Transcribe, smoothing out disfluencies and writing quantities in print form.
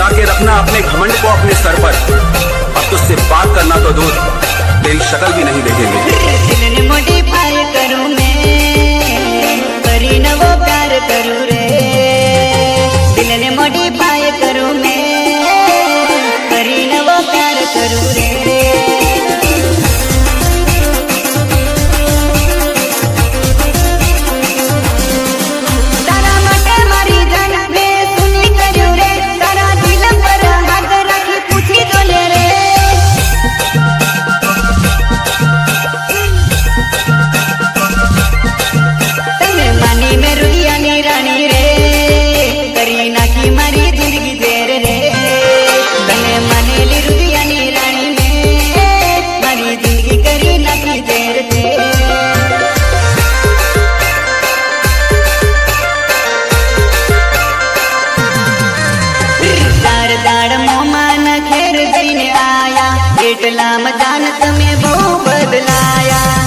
बचा के रखना अपने घमंड को अपने सर पर। अब तुझसे बात करना तो दूर, तेरी शक्ल भी नहीं देखेंगे। मॉडिफाई करूं मैं, करी न वो प्यार करूं रे। दिल ने मॉडिफाई करूं मैं, करी न वो प्यार करूं रे। એટલા મજાન તમે બહુ બદલાયા।